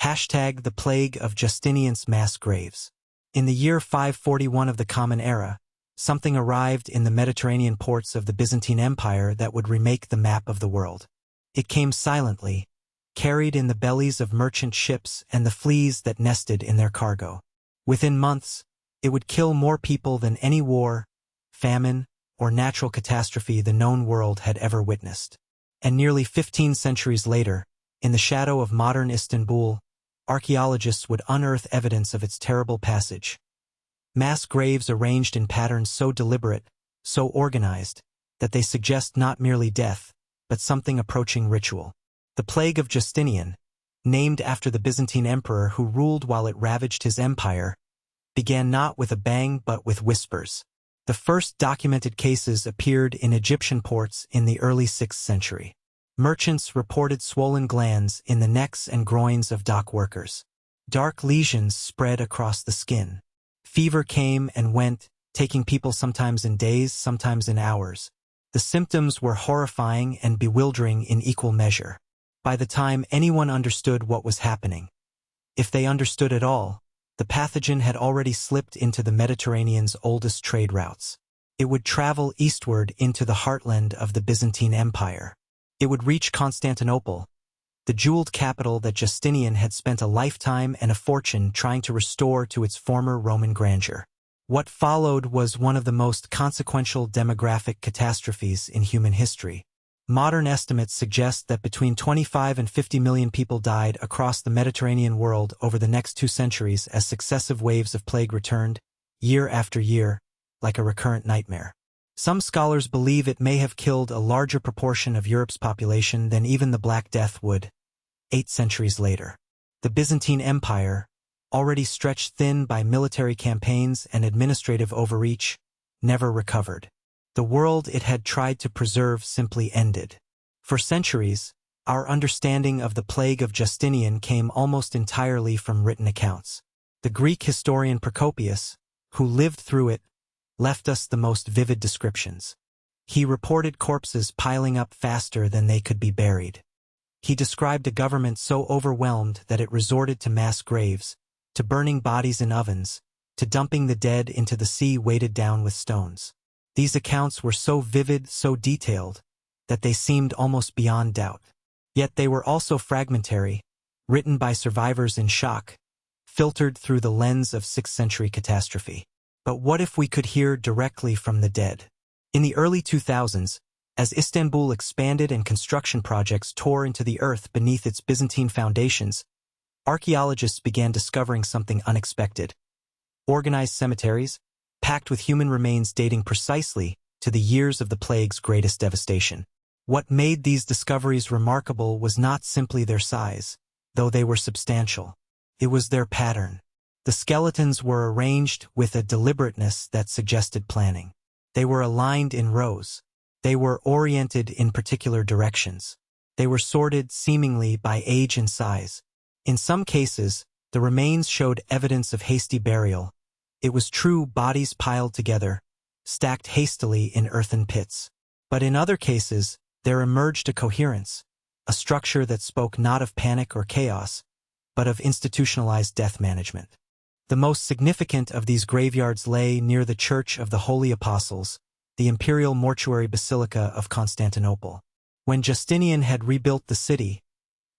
The Plague of Justinian's mass graves. In the year 541 of the Common Era, something arrived in the Mediterranean ports of the Byzantine Empire that would remake the map of the world. It came silently, carried in the bellies of merchant ships and the fleas that nested in their cargo. Within months, it would kill more people than any war, famine, or natural catastrophe the known world had ever witnessed. And nearly 15 centuries later, in the shadow of modern Istanbul, archaeologists would unearth evidence of its terrible passage. Mass graves arranged in patterns so deliberate, so organized, that they suggest not merely death, but something approaching ritual. The Plague of Justinian, named after the Byzantine emperor who ruled while it ravaged his empire, began not with a bang but with whispers. The first documented cases appeared in Egyptian ports in the early 6th century. Merchants reported swollen glands in the necks and groins of dock workers. Dark lesions spread across the skin. Fever came and went, taking people sometimes in days, sometimes in hours. The symptoms were horrifying and bewildering in equal measure. By the time anyone understood what was happening, if they understood at all, the pathogen had already slipped into the Mediterranean's oldest trade routes. It would travel eastward into the heartland of the Byzantine Empire. It would reach Constantinople, the jeweled capital that Justinian had spent a lifetime and a fortune trying to restore to its former Roman grandeur. What followed was one of the most consequential demographic catastrophes in human history. Modern estimates suggest that between 25 and 50 million people died across the Mediterranean world over the next 2 centuries as successive waves of plague returned, year after year, like a recurrent nightmare. Some scholars believe it may have killed a larger proportion of Europe's population than even the Black Death would, 8 centuries later. The Byzantine Empire, already stretched thin by military campaigns and administrative overreach, never recovered. The world it had tried to preserve simply ended. For centuries, our understanding of the Plague of Justinian came almost entirely from written accounts. The Greek historian Procopius, who lived through it, left us the most vivid descriptions. He reported corpses piling up faster than they could be buried. He described a government so overwhelmed that it resorted to mass graves, to burning bodies in ovens, to dumping the dead into the sea weighted down with stones. These accounts were so vivid, so detailed, that they seemed almost beyond doubt. Yet they were also fragmentary, written by survivors in shock, filtered through the lens of 6th century catastrophe. But what if we could hear directly from the dead? In the early 2000s, as Istanbul expanded and construction projects tore into the earth beneath its Byzantine foundations, archaeologists began discovering something unexpected. Organized cemeteries, packed with human remains dating precisely to the years of the plague's greatest devastation. What made these discoveries remarkable was not simply their size, though they were substantial. It was their pattern. The skeletons were arranged with a deliberateness that suggested planning. They were aligned in rows. They were oriented in particular directions. They were sorted seemingly by age and size. In some cases, the remains showed evidence of hasty burial. It was true bodies piled together, stacked hastily in earthen pits. But in other cases, there emerged a coherence, a structure that spoke not of panic or chaos, but of institutionalized death management. The most significant of these graveyards lay near the Church of the Holy Apostles, the imperial mortuary basilica of Constantinople. When Justinian had rebuilt the city,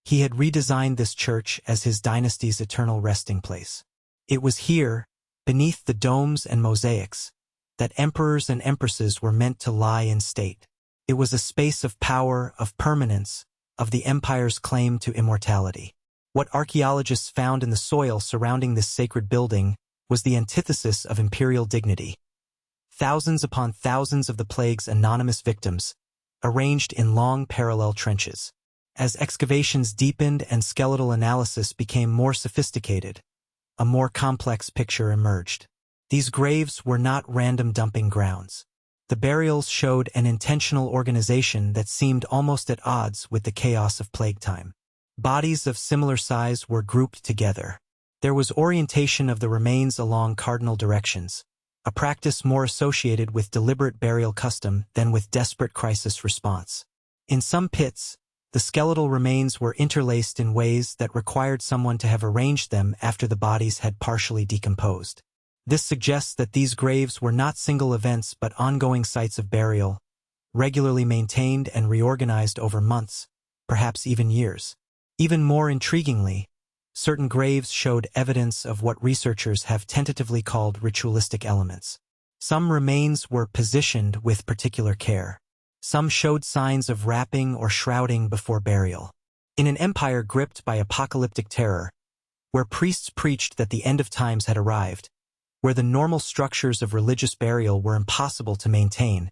he had redesigned this church as his dynasty's eternal resting place. It was here, beneath the domes and mosaics, that emperors and empresses were meant to lie in state. It was a space of power, of permanence, of the empire's claim to immortality. What archaeologists found in the soil surrounding this sacred building was the antithesis of imperial dignity. Thousands upon thousands of the plague's anonymous victims, arranged in long parallel trenches. As excavations deepened and skeletal analysis became more sophisticated, a more complex picture emerged. These graves were not random dumping grounds. The burials showed an intentional organization that seemed almost at odds with the chaos of plague time. Bodies of similar size were grouped together. There was orientation of the remains along cardinal directions, a practice more associated with deliberate burial custom than with desperate crisis response. In some pits, The skeletal remains were interlaced in ways that required someone to have arranged them after the bodies had partially decomposed. This suggests that these graves were not single events but ongoing sites of burial, regularly maintained and reorganized over months, perhaps even years. Even more intriguingly, certain graves showed evidence of what researchers have tentatively called ritualistic elements. Some remains were positioned with particular care. Some showed signs of wrapping or shrouding before burial. In an empire gripped by apocalyptic terror, where priests preached that the end of times had arrived, where the normal structures of religious burial were impossible to maintain,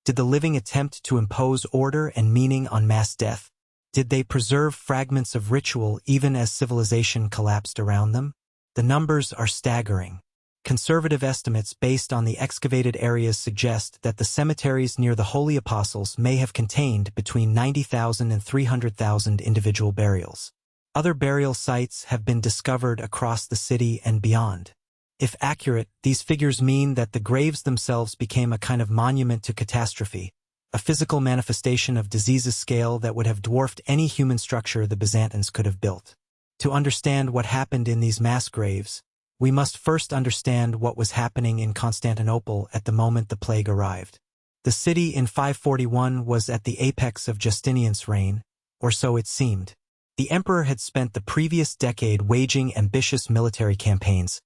did the living attempt to impose order and meaning on mass death? Did they preserve fragments of ritual even as civilization collapsed around them? The numbers are staggering. Conservative estimates based on the excavated areas suggest that the cemeteries near the Holy Apostles may have contained between 90,000 and 300,000 individual burials. Other burial sites have been discovered across the city and beyond. If accurate, these figures mean that the graves themselves became a kind of monument to catastrophe, a physical manifestation of disease's scale that would have dwarfed any human structure the Byzantines could have built. To understand what happened in these mass graves, we must first understand what was happening in Constantinople at the moment the plague arrived. The city in 541 was at the apex of Justinian's reign, or so it seemed. The emperor had spent the previous decade waging ambitious military campaigns,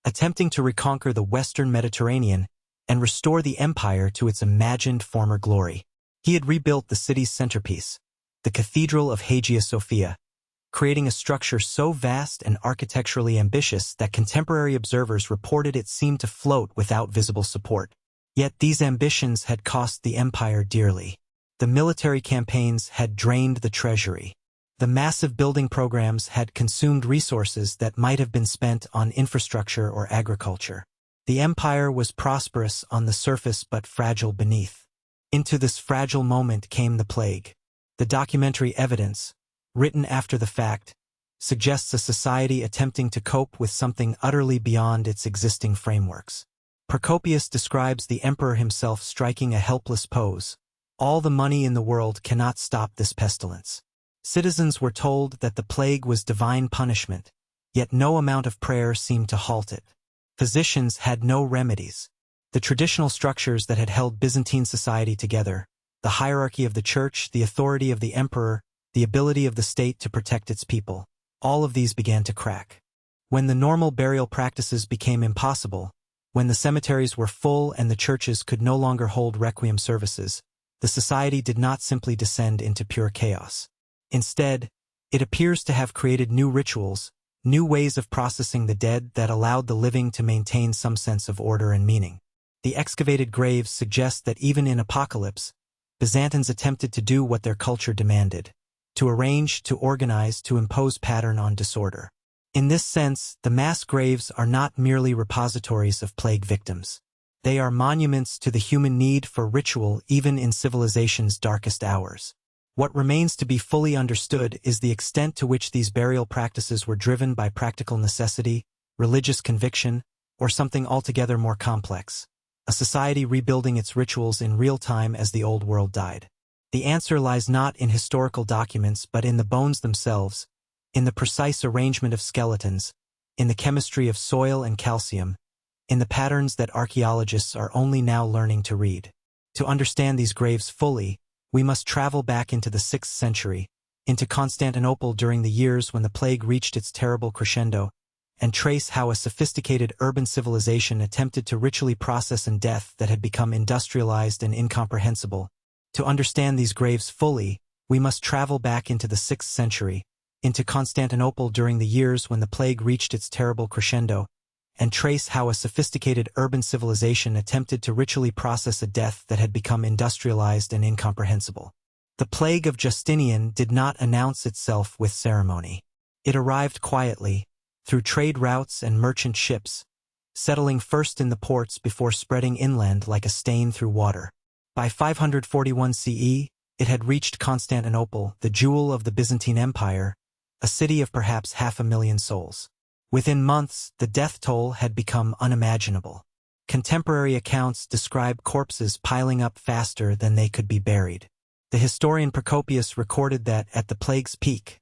attempting to reconquer the western Mediterranean and restore the empire to its imagined former glory. He had rebuilt the city's centerpiece, the Cathedral of Hagia Sophia, creating a structure so vast and architecturally ambitious that contemporary observers reported it seemed to float without visible support. Yet these ambitions had cost the empire dearly. The military campaigns had drained the treasury. The massive building programs had consumed resources that might have been spent on infrastructure or agriculture. The empire was prosperous on the surface but fragile beneath. Into this fragile moment came the plague. The documentary evidence, written after the fact, suggests a society attempting to cope with something utterly beyond its existing frameworks. Procopius describes the emperor himself striking a helpless pose. All the money in the world cannot stop this pestilence. Citizens were told that the plague was divine punishment, yet no amount of prayer seemed to halt it. Physicians had no remedies. The traditional structures that had held Byzantine society together, the hierarchy of the church, the authority of the emperor, the ability of the state to protect its people, all of these began to crack. When the normal burial practices became impossible, when the cemeteries were full and the churches could no longer hold requiem services, the society did not simply descend into pure chaos. Instead, it appears to have created new rituals, new ways of processing the dead that allowed the living to maintain some sense of order and meaning. The excavated graves suggest that even in apocalypse, Byzantines attempted to do what their culture demanded: to arrange, to organize, to impose pattern on disorder. In this sense, the mass graves are not merely repositories of plague victims. They are monuments to the human need for ritual even in civilization's darkest hours. What remains to be fully understood is the extent to which these burial practices were driven by practical necessity, religious conviction, or something altogether more complex: a society rebuilding its rituals in real time as the old world died. The answer lies not in historical documents but in the bones themselves, in the precise arrangement of skeletons, in the chemistry of soil and calcium, in the patterns that archaeologists are only now learning to read. To understand these graves fully, we must travel back into the 6th century, into Constantinople during the years when the plague reached its terrible crescendo, and trace how a sophisticated urban civilization attempted to ritually process a death that had become industrialized and incomprehensible. To understand these graves fully, we must travel back into the 6th century, into Constantinople during the years when the plague reached its terrible crescendo, and trace how a sophisticated urban civilization attempted to ritually process a death that had become industrialized and incomprehensible. The Plague of Justinian did not announce itself with ceremony. It arrived quietly, through trade routes and merchant ships, settling first in the ports before spreading inland like a stain through water. By 541 CE, it had reached Constantinople, the jewel of the Byzantine Empire, a city of perhaps 500,000 souls. Within months, the death toll had become unimaginable. Contemporary accounts describe corpses piling up faster than they could be buried. The historian Procopius recorded that, at the plague's peak,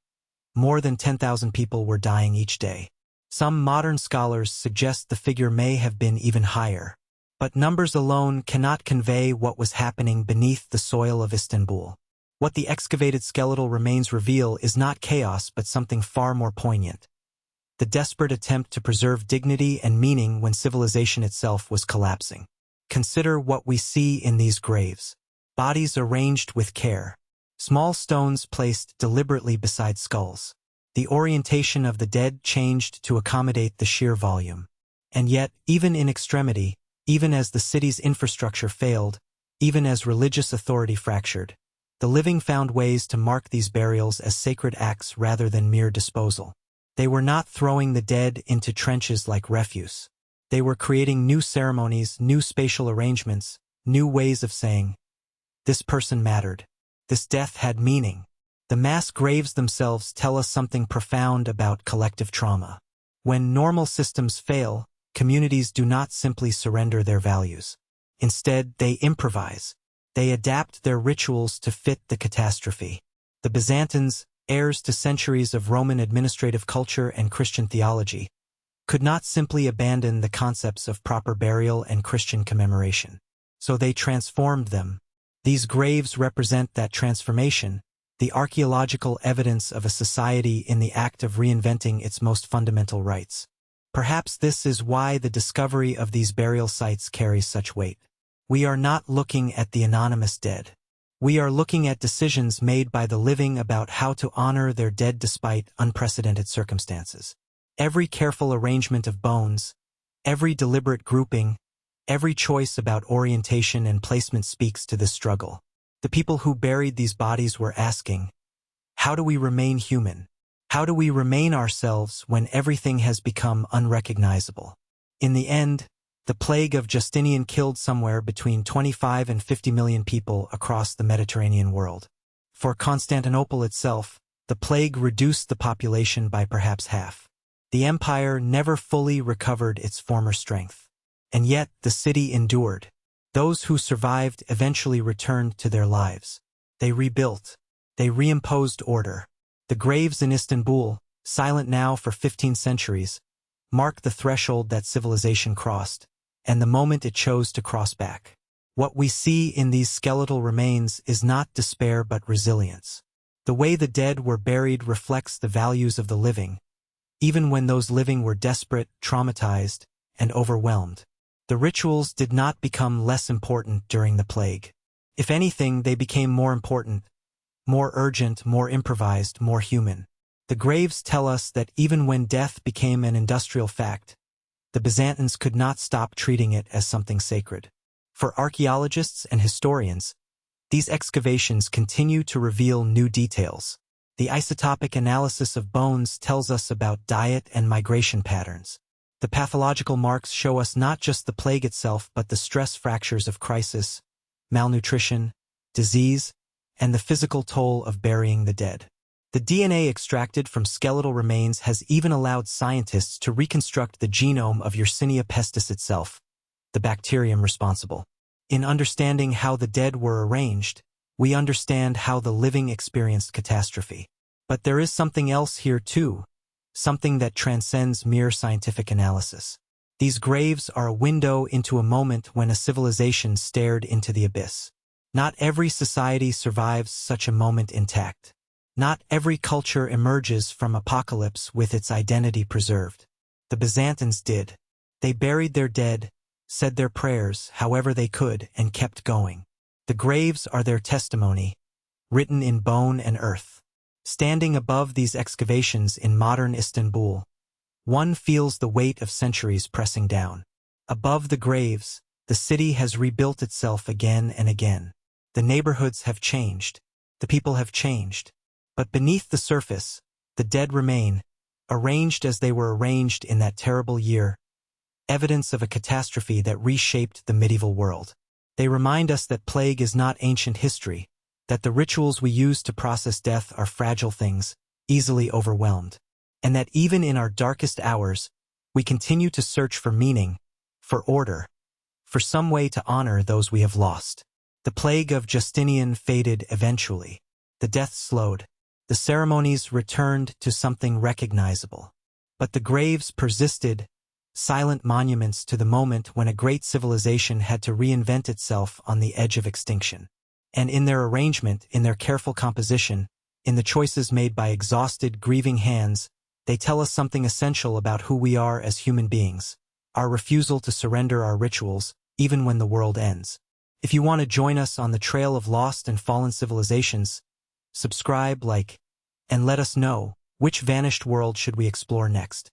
more than 10,000 people were dying each day. Some modern scholars suggest the figure may have been even higher. But numbers alone cannot convey what was happening beneath the soil of Istanbul. What the excavated skeletal remains reveal is not chaos but something far more poignant. The desperate attempt to preserve dignity and meaning when civilization itself was collapsing. Consider what we see in these graves. Bodies arranged with care. Small stones placed deliberately beside skulls. The orientation of the dead changed to accommodate the sheer volume. And yet, even in extremity, even as the city's infrastructure failed, even as religious authority fractured, the living found ways to mark these burials as sacred acts rather than mere disposal. They were not throwing the dead into trenches like refuse. They were creating new ceremonies, new spatial arrangements, new ways of saying, "This person mattered. This death had meaning." The mass graves themselves tell us something profound about collective trauma. When normal systems fail, communities do not simply surrender their values. Instead, they improvise. They adapt their rituals to fit the catastrophe. The Byzantines, heirs to centuries of Roman administrative culture and Christian theology, could not simply abandon the concepts of proper burial and Christian commemoration. So they transformed them. These graves represent that transformation, the archaeological evidence of a society in the act of reinventing its most fundamental rights. Perhaps this is why the discovery of these burial sites carries such weight. We are not looking at the anonymous dead. We are looking at decisions made by the living about how to honor their dead despite unprecedented circumstances. Every careful arrangement of bones, every deliberate grouping, every choice about orientation and placement speaks to this struggle. The people who buried these bodies were asking, how do we remain human? How do we remain ourselves when everything has become unrecognizable? In the end, the plague of Justinian killed somewhere between 25 and 50 million people across the Mediterranean world. For Constantinople itself, the plague reduced the population by perhaps half. The empire never fully recovered its former strength. And yet, the city endured. Those who survived eventually returned to their lives. They rebuilt. They reimposed order. The graves in Istanbul, silent now for 15 centuries, mark the threshold that civilization crossed, and the moment it chose to cross back. What we see in these skeletal remains is not despair but resilience. The way the dead were buried reflects the values of the living, even when those living were desperate, traumatized, and overwhelmed. The rituals did not become less important during the plague. If anything, they became more important, more urgent, more improvised, more human. The graves tell us that even when death became an industrial fact, the Byzantines could not stop treating it as something sacred. For archaeologists and historians, these excavations continue to reveal new details. The isotopic analysis of bones tells us about diet and migration patterns. The pathological marks show us not just the plague itself but the stress fractures of crisis, malnutrition, disease, and the physical toll of burying the dead. The DNA extracted from skeletal remains has even allowed scientists to reconstruct the genome of Yersinia pestis itself, the bacterium responsible. In understanding how the dead were arranged, we understand how the living experienced catastrophe. But there is something else here too, something that transcends mere scientific analysis. These graves are a window into a moment when a civilization stared into the abyss. Not every society survives such a moment intact. Not every culture emerges from apocalypse with its identity preserved. The Byzantines did. They buried their dead, said their prayers however they could, and kept going. The graves are their testimony, written in bone and earth. Standing above these excavations in modern Istanbul, one feels the weight of centuries pressing down. Above the graves, the city has rebuilt itself again and again. The neighborhoods have changed. The people have changed. But beneath the surface, the dead remain, arranged as they were arranged in that terrible year, evidence of a catastrophe that reshaped the medieval world. They remind us that plague is not ancient history, that the rituals we use to process death are fragile things, easily overwhelmed, and that even in our darkest hours, we continue to search for meaning, for order, for some way to honor those we have lost. The plague of Justinian faded eventually. The death slowed. The ceremonies returned to something recognizable. But the graves persisted, silent monuments to the moment when a great civilization had to reinvent itself on the edge of extinction. And in their arrangement, in their careful composition, in the choices made by exhausted, grieving hands, they tell us something essential about who we are as human beings, our refusal to surrender our rituals, even when the world ends. If you want to join us on the trail of lost and fallen civilizations, subscribe, like, and let us know, which vanished world should we explore next.